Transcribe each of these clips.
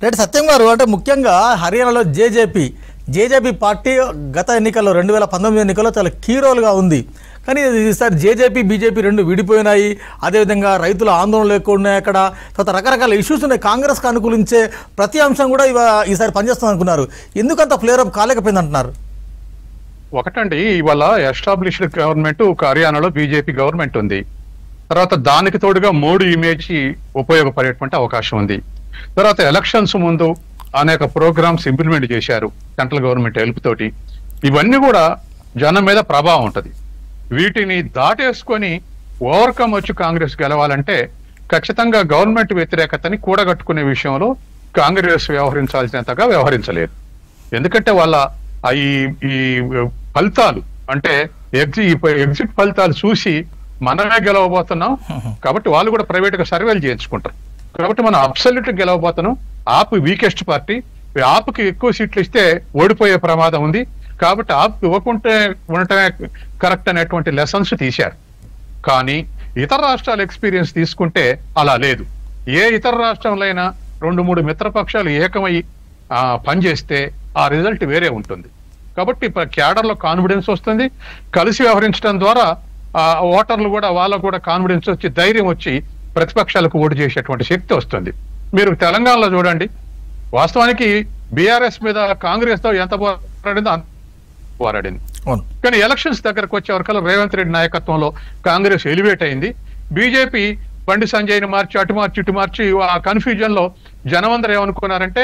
Right సత్యం గారు, అంటే ముఖ్యంగా హర్యానాలో జేజేపీ పార్టీ గత ఎన్నికల్లో 2019 ఎన్నికల్లో చాలా కీ రోల్గా ఉంది. కానీ ఈసారి జేజేపీ బీజేపీ రెండు విడిపోయినాయి. అదేవిధంగా రైతుల ఆందోళన లేకుండా అక్కడ తర్వాత రకరకాల ఇష్యూస్ ఉన్నాయి. కాంగ్రెస్కి అనుకూలించే ప్రతి అంశం కూడా ఈసారి పనిచేస్తుంది అనుకున్నారు. ఎందుకంత ఫ్లేర్ అప్ కాలేకపోయింది అంటున్నారు? ఒకటండి, ఇవాళ ఎస్టాబ్లిష్డ్ గవర్నమెంట్ హర్యానాలో బీజేపీ గవర్నమెంట్ ఉంది. తర్వాత దానికి తోడుగా మోడీ ఇమేజ్ ఉపయోగపడేటువంటి అవకాశం ఉంది. తర్వాత ఎలక్షన్స్ ముందు అనేక ప్రోగ్రామ్స్ ఇంప్లిమెంట్ చేశారు సెంట్రల్ గవర్నమెంట్ హెల్ప్ తోటి. ఇవన్నీ కూడా జనం మీద ప్రభావం ఉంటుంది. వీటిని దాటేసుకొని ఓవర్కమ్ వచ్చి కాంగ్రెస్ గెలవాలంటే ఖచ్చితంగా గవర్నమెంట్ వ్యతిరేకతని కూడగట్టుకునే విషయంలో కాంగ్రెస్ వ్యవహరించాల్సినంతగా వ్యవహరించలేదు. ఎందుకంటే వాళ్ళ ఈ ఫలితాలు అంటే ఎగ్జిట్ ఫలితాలు చూసి మనమే గెలవబోతున్నాం కాబట్టి వాళ్ళు కూడా ప్రైవేట్ గా సర్వేలు చేయించుకుంటారు. కాబట్టి మనం అబ్సల్యూట్ గెలవబోతున్నాం. ఆప్ వీకెస్ట్ పార్టీ, ఆప్కి ఎక్కువ సీట్లు ఇస్తే ఓడిపోయే ప్రమాదం ఉంది కాబట్టి ఆప్ ఇవ్వకుంటే ఉండటమే కరెక్ట్ అనేటువంటి లెసన్స్ తీశారు. కానీ ఇతర రాష్ట్రాల ఎక్స్పీరియన్స్ తీసుకుంటే అలా లేదు. ఏ ఇతర రాష్ట్రంలో అయినా 2-3 మిత్రపక్షాలు ఏకమై పనిచేస్తే ఆ రిజల్ట్ వేరే ఉంటుంది. కాబట్టి క్యాడర్లో కాన్ఫిడెన్స్ వస్తుంది. కలిసి వ్యవహరించడం ద్వారా ఓటర్లు కూడా వాళ్ళకు కూడా కాన్ఫిడెన్స్ వచ్చి ధైర్యం వచ్చి ప్రతిపక్షాలకు ఓటు చేసేటువంటి శక్తి వస్తుంది. మీరు తెలంగాణలో చూడండి, వాస్తవానికి బీఆర్ఎస్ మీద కాంగ్రెస్ తో ఎంత పోరాడిందో అంత పోరాడింది. కానీ ఎలక్షన్స్ దగ్గరకు వచ్చే వరకు రేవంత్ రెడ్డి నాయకత్వంలో కాంగ్రెస్ ఎలివేట్ అయింది. బీజేపీ బండి సంజయ్ని మార్చి ఇటు మార్చి ఆ కన్ఫ్యూజన్ లో జనమందరూ ఏమనుకున్నారంటే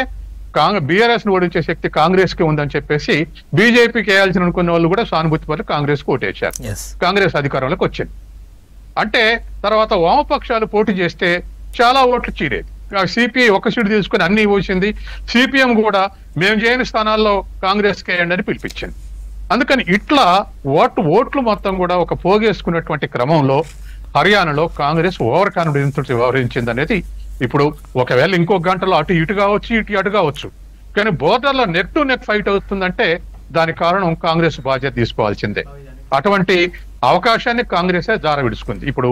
బీఆర్ఎస్ ను ఓడించే శక్తి కాంగ్రెస్ కి ఉందని చెప్పేసి బీజేపీకి వేయాల్సిన అనుకున్న వాళ్ళు కూడా సానుభూతి పనులు కాంగ్రెస్ కు ఓటేశారు. కాంగ్రెస్ అధికారంలోకి వచ్చింది. అంటే తర్వాత వామపక్షాలు పోటీ చేస్తే చాలా ఓట్లు చీరేది. సిపిఐ ఒక సీటు తీసుకుని అన్ని పోసింది. సిపిఎం కూడా మేము చేయని స్థానాల్లో కాంగ్రెస్ వేయండి అని పిలిపించింది. అందుకని ఇట్లా ఓట్లు మొత్తం కూడా ఒక పోగేసుకున్నటువంటి క్రమంలో హర్యానాలో కాంగ్రెస్ ఓవర్ కాన్ఫిడెన్స్ తోటి వ్యవహరించింది అనేది ఇప్పుడు ఒకవేళ ఇంకో గంటలో అటు ఇటు కావచ్చు, ఇటు అటు కావచ్చు. కానీ బోర్డర్లో నెక్ టు నెక్ ఫైట్ అవుతుందంటే దానికి కారణం కాంగ్రెస్ బాధ్యత తీసుకోవాల్సిందే. అటువంటి అవకాశాన్ని కాంగ్రెసే జార విడుచుకుంది. ఇప్పుడు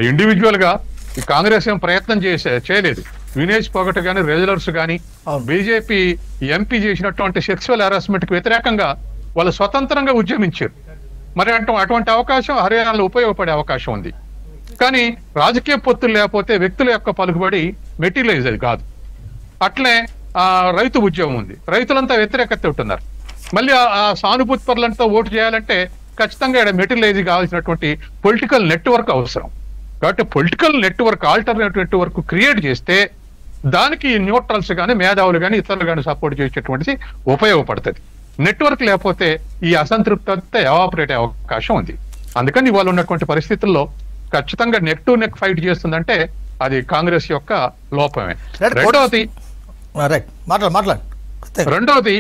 ఇండివిజువల్ గా ఈ కాంగ్రెస్ ఏం ప్రయత్నం చేయలేదు. వినేష్ పొగట్ గాని రెగ్యులర్స్ గాని బీజేపీ ఎంపీ చేసినటువంటి సెక్సువల్ హెరాస్మెంట్ కి వ్యతిరేకంగా వాళ్ళు స్వతంత్రంగా ఉద్యమించారు. మరి అటువంటి అవకాశం హర్యానాలో ఉపయోగపడే అవకాశం ఉంది. కానీ రాజకీయ పొత్తులు లేకపోతే వ్యక్తుల యొక్క పలుకుబడి మెటీరియలైజ్ అది కాదు. అట్లే రైతు ఉద్యమం ఉంది. రైతులంతా వ్యతిరేకత ఉంటున్నారు. మళ్ళీ ఆ సానుభూతి పరులంతా ఓటు చేయాలంటే ఖచ్చితంగా ఇక్కడ మెటీరియలైజ్ కావాల్సినటువంటి పొలిటికల్ నెట్వర్క్ అవసరం. కాబట్టి political network, alternative network create చేస్తే దానికి న్యూట్రల్స్ కానీ మేధావులు కానీ ఇతరులు కానీ సపోర్ట్ చేసేటువంటిది ఉపయోగపడుతుంది. నెట్వర్క్ లేకపోతే ఈ అసంతృప్తి అంతా ఎవాపరేట్ అయ్యే అవకాశం ఉంది. అందుకని ఇవాళ ఉన్నటువంటి పరిస్థితుల్లో ఖచ్చితంగా నెక్ టు నెక్ ఫైట్ చేస్తుందంటే అది కాంగ్రెస్ యొక్క లోపమే. రెండవది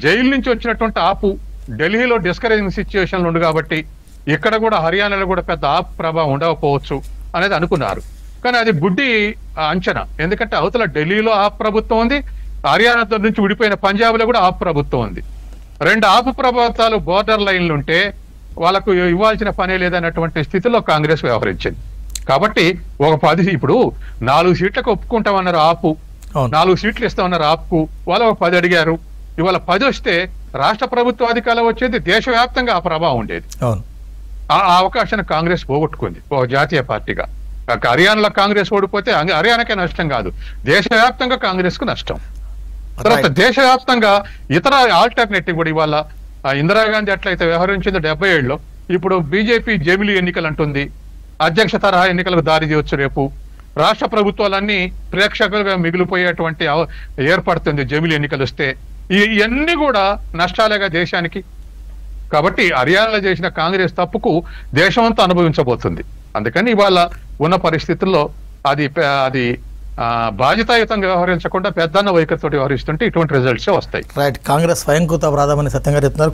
జైలు నుంచి వచ్చినటువంటి ఆపు ఢిల్లీలో డిస్కరేజింగ్ సిచ్యువేషన్లు ఉంది కాబట్టి ఇక్కడ కూడా హర్యానాలో కూడా పెద్ద ఆప్ ప్రభావం ఉండకపోవచ్చు అనేది అనుకున్నారు. కానీ అది గుడ్డి అంచనా. ఎందుకంటే అవతల ఢిల్లీలో ఆప్ ప్రభుత్వం ఉంది, హర్యానా నుంచి విడిపోయిన పంజాబ్ లో కూడా ఆప్ ప్రభుత్వం ఉంది. 2 ఆపు ప్రభుత్వాలు బోర్డర్ లైన్లు ఉంటే వాళ్ళకు ఇవ్వాల్సిన పనే లేదన్నటువంటి స్థితిలో కాంగ్రెస్ వ్యవహరించింది. కాబట్టి ఒక 10 ఇప్పుడు 4 సీట్లకు ఒప్పుకుంటామన్నారు ఆపు, 4 సీట్లు ఇస్తామన్నారు ఆప్కు, వాళ్ళు ఒక 10 అడిగారు. ఇవాళ 10 వస్తే రాష్ట్ర ప్రభుత్వ అధికారం వచ్చేది, దేశవ్యాప్తంగా ఆ ప్రభావం ఉండేది. ఆ అవకాశాన్ని కాంగ్రెస్ పోగొట్టుకుంది ఒక జాతీయ పార్టీగా. హర్యానాలో కాంగ్రెస్ ఓడిపోతే హర్యానాకే నష్టం కాదు, దేశవ్యాప్తంగా కాంగ్రెస్ కు నష్టం. తర్వాత దేశవ్యాప్తంగా ఇతర ఆల్టర్నేటివ్ కూడా ఇవాళ ఇందిరాగాంధీ ఎట్లయితే వ్యవహరించిందో 77లో, ఇప్పుడు బీజేపీ జమిలీ ఎన్నికలు అంటుంది. అధ్యక్ష తరహా ఎన్నికలకు దారి తీయవచ్చు రేపు. రాష్ట్ర ప్రభుత్వాలన్నీ ప్రేక్షకులుగా మిగిలిపోయేటువంటి ఏర్పడుతుంది జమిలీ ఎన్నికలు వస్తే. ఇవన్నీ కూడా నష్టాలేగా దేశానికి. కాబట్టి హర్యానాలో చేసిన కాంగ్రెస్ తప్పుకు దేశమంతా అనుభవించబోతుంది. అందుకని ఇవాళ ఉన్న పరిస్థితుల్లో అది బాధ్యతాయుతంగా వ్యవహరించకుండా పెద్దన్న వైఖరితో వ్యవహరిస్తుంటే ఇటువంటి రిజల్ట్స్ వస్తాయి. రైట్. కాంగ్రెస్ స్వయంకృత ప్రాధాన్యత సత్యంగా చెప్తున్నారు.